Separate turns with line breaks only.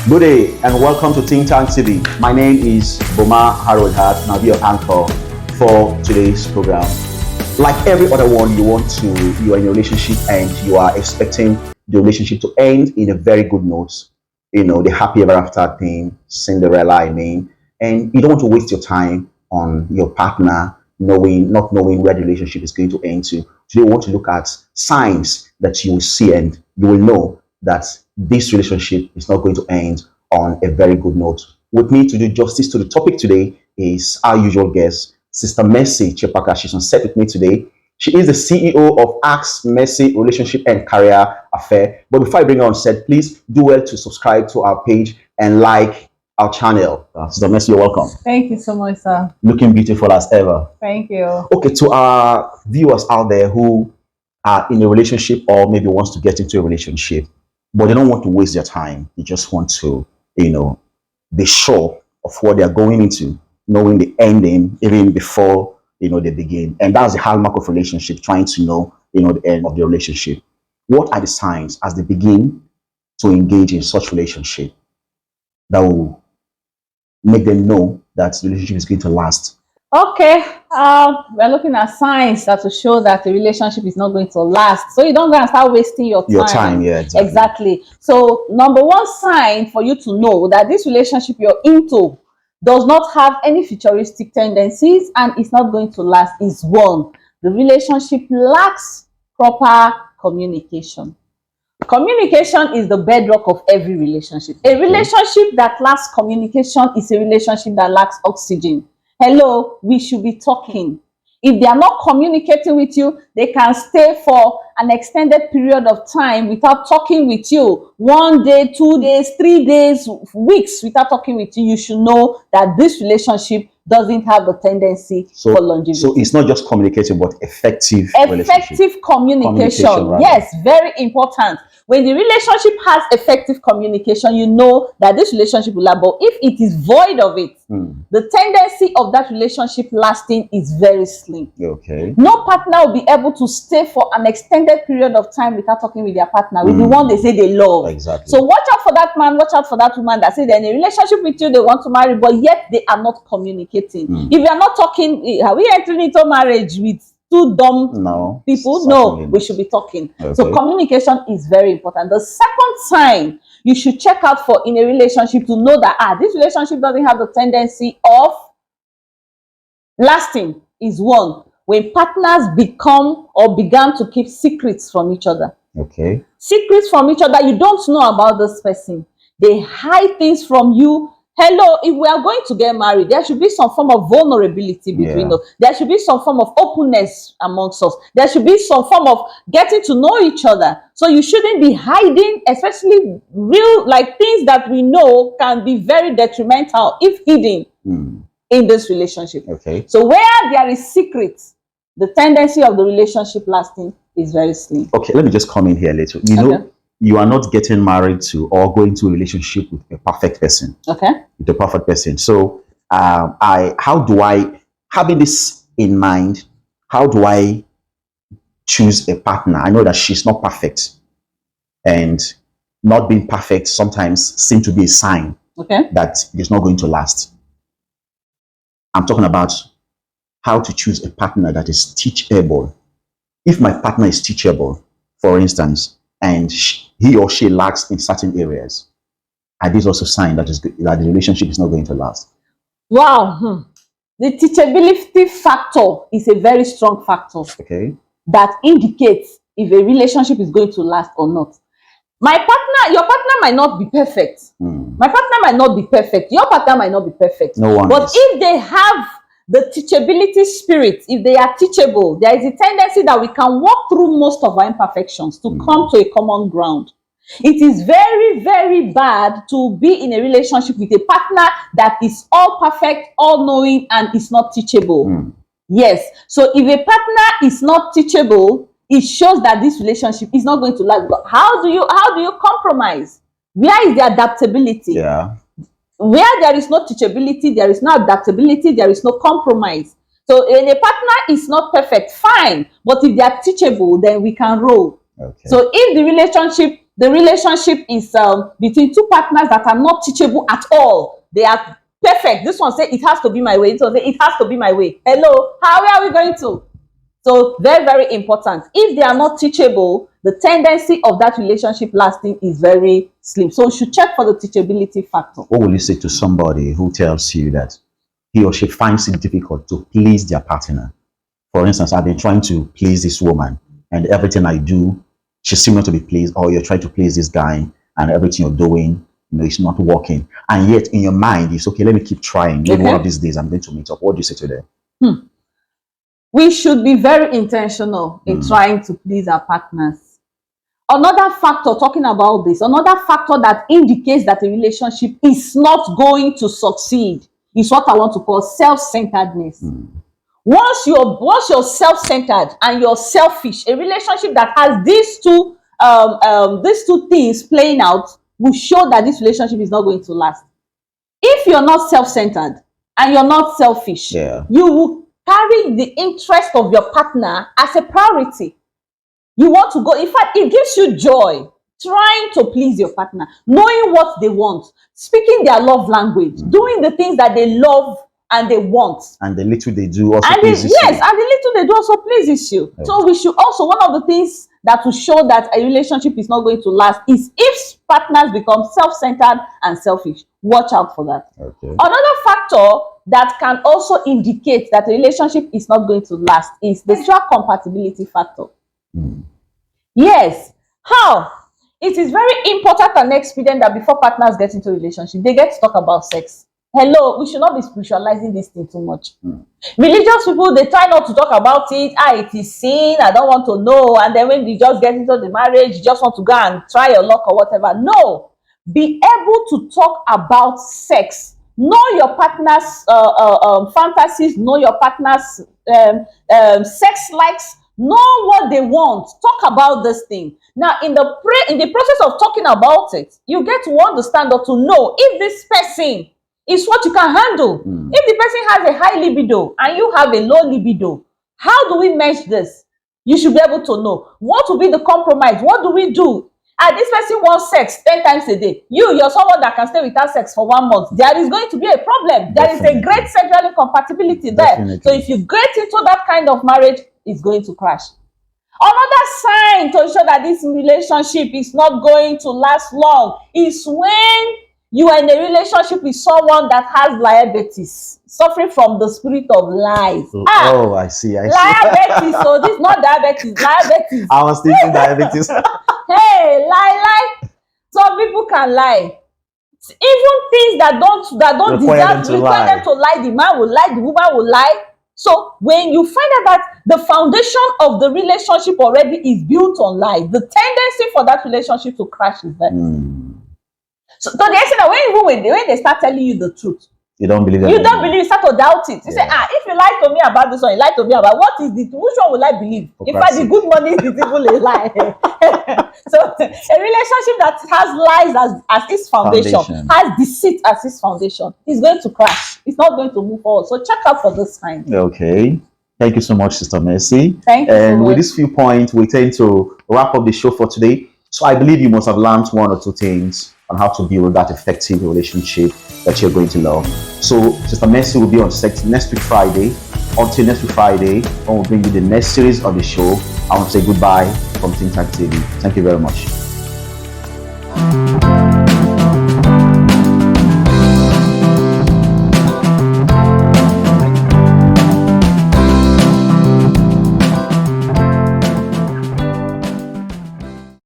Good day and welcome to Think Tank TV. My name is Boma Harold Hart and I'll be your anchor for today's program. Like every other one, you are in a relationship and you are expecting the relationship to end in a very good note. You know, the happy ever after thing, Cinderella, and you don't want to waste your time on your partner not knowing where the relationship is going to end to. Today, we want to look at signs that you will see and you will know that this relationship is not going to end on a very good note. With me to do justice to the topic today is our usual guest, Sister Mercy Chepaka. She's on set with me today. She is the CEO of Ask Mercy Relationship and Career Affair. But before I bring her on set, please do well to subscribe to our page and like our channel. Sister Mercy, you're welcome.
Thank you so much, sir.
Looking beautiful as ever.
Thank you.
Okay, to our viewers out there who are in a relationship or maybe wants to get into a relationship, but they don't want to waste their time. They just want to, be sure of what they are going into, knowing the ending even before, they begin. And that's the hallmark of relationship, trying to know, the end of the relationship. What are the signs as they begin to engage in such relationship that will make them know that the relationship is going to last?
Okay, we're looking at signs that will show that the relationship is not going to last. So you don't go and start wasting your time.
Your time, yeah,
exactly. So number one sign for you to know that this relationship you're into does not have any futuristic tendencies and it's not going to last is one, the relationship lacks proper communication. Communication is the bedrock of every relationship. A relationship that lacks communication is a relationship that lacks oxygen. Hello, we should be talking. If they are not communicating with you, they can stay for an extended period of time without talking with you. 1 day, 2 days, 3 days, weeks without talking with you. You should know that this relationship doesn't have the tendency for longevity.
So it's not just communicating, but effective
communication. Yes, very important. When the relationship has effective communication, you know that this relationship will last. But if it is void of it, the tendency of that relationship lasting is very slim.
Okay.
No partner will be able to stay for an extended period of time without talking with their partner, with the one they say they love.
Exactly.
So watch out for that man, watch out for that woman that say they're in a relationship with you, they want to marry, but yet they are not communicating. If you are not talking, are we entering into marriage with two dumb people? No, we should be talking. Okay. So communication is very important. The second sign you should check out for in a relationship to know that this relationship doesn't have the tendency of lasting is one, when partners become or began to keep secrets from each other.
Okay.
Secrets from each other. You don't know about this person. They hide things from you. Hello, if we are going to get married, there should be some form of vulnerability between us. There should be some form of openness amongst us. There should be some form of getting to know each other. So you shouldn't be hiding, especially real, like things that we know can be very detrimental if hidden in this relationship.
Okay.
So where there is secrets, the tendency of the relationship lasting is very slim.
Okay, let me just come in here a little. You know, you are not getting married to or going to a relationship with a perfect person.
Okay.
With a perfect person. So having this in mind, how do I choose a partner? I know that she's not perfect, and not being perfect sometimes seems to be a sign that it is not going to last. I'm talking about how to choose a partner that is teachable. If my partner is teachable, for instance, and he or she lacks in certain areas, are these also signs that the relationship is not going to last?
Wow. The teachability factor is a very strong factor that indicates if a relationship is going to last or not. Your partner might not be perfect. My partner might not be perfect. Your partner might not be perfect.
No one
but
is.
If they have the teachability spirit, if they are teachable, there is a tendency that we can walk through most of our imperfections to come to a common ground. It is very, very bad to be in a relationship with a partner that is all perfect, all knowing, and is not teachable. Yes. So if a partner is not teachable, it shows that this relationship is not going to last. But how do you compromise? Where is the adaptability?
Yeah.
Where there is no teachability, there is no adaptability, there is no compromise. So when a partner is not perfect, fine. But if they are teachable, then we can roll.
Okay.
So if the relationship the relationship is between two partners that are not teachable at all. They are perfect. This one say it has to be my way. This one say it has to be my way. Hello, how are we going to? So very, very important. If they are not teachable, the tendency of that relationship lasting is very slim. So you should check for the teachability factor.
What will you say to somebody who tells you that he or she finds it difficult to please their partner? For instance, I've been trying to please this woman, and everything I do, she seems not to be pleased, or you're trying to please this guy, and everything you're doing, it's not working. And yet in your mind, it's okay, let me keep trying. Maybe one of these days I'm going to meet up. What do you say to them?
We should be very intentional in trying to please our partners. Another factor, talking about this, another factor that indicates that a relationship is not going to succeed is what I want to call self-centeredness. Once you're self-centered and you're selfish, a relationship that has these two things playing out will show that this relationship is not going to last. If you're not self-centered and you're not selfish, you will carry the interest of your partner as a priority. You want to go, in fact, it gives you joy trying to please your partner, knowing what they want, speaking their love language, doing the things that they love and they want.
And the little they do also pleases you.
Yes, and the little they do also pleases you. So we should also, one of the things that will show that a relationship is not going to last is if partners become self-centered and selfish. Watch out for that. Another factor that can also indicate that a relationship is not going to last is the sexual compatibility factor. Yes. How? It is very important and expedient that before partners get into a relationship, they get to talk about sex. Hello, we should not be spiritualizing this thing too much. Religious people, they try not to talk about it. It is sin, I don't want to know. And then when you just get into the marriage, you just want to go and try your luck or whatever. No. Be able to talk about sex. Know your partner's fantasies, know your partner's sex likes, know what they want. Talk about this thing. Now, in the process of talking about it, you get to understand or to know if this person is what you can handle. If the person has a high libido and you have a low libido, how do we mesh this? You should be able to know. What will be the compromise? What do we do? This person wants sex 10 times a day. You're someone that can stay without sex for 1 month. There is going to be a problem. There is a great sexual incompatibility there. So if you get into that kind of marriage, it's going to crash. Another sign to show that this relationship is not going to last long is when you are in a relationship with someone that has diabetes, suffering from the spirit of lies.
Oh, I see.
Diabetes. So this is not diabetes. Diabetes.
I was thinking diabetes.
Hey, lie. Some people can lie. Even things that don't
require
deserve require them to lie. The man will lie. The woman will lie. So when you find out that the foundation of the relationship already is built on lies, the tendency for that relationship to crash is there. So to the extent that when they start telling you the truth,
you don't believe it.
You don't believe, you start to doubt it. You say, if you lie to me about this one, you lie to me about what is it? Which one will I believe? In fact, the good money is even a lie. So a relationship that has lies as its foundation, has deceit as its foundation, is going to crash. It's not going to move forward. So check out for this sign.
Okay. Thank you so much, Sister Mercy.
Thank you.
And with these few points, we tend to wrap up the show for today. So I believe you must have learned one or two things on how to build that effective relationship that you're going to love. So Sister Mercy will be on set next week Friday. Until next week Friday, I will bring you the next series of the show. I want to say goodbye from Think Tank TV. Thank you very much.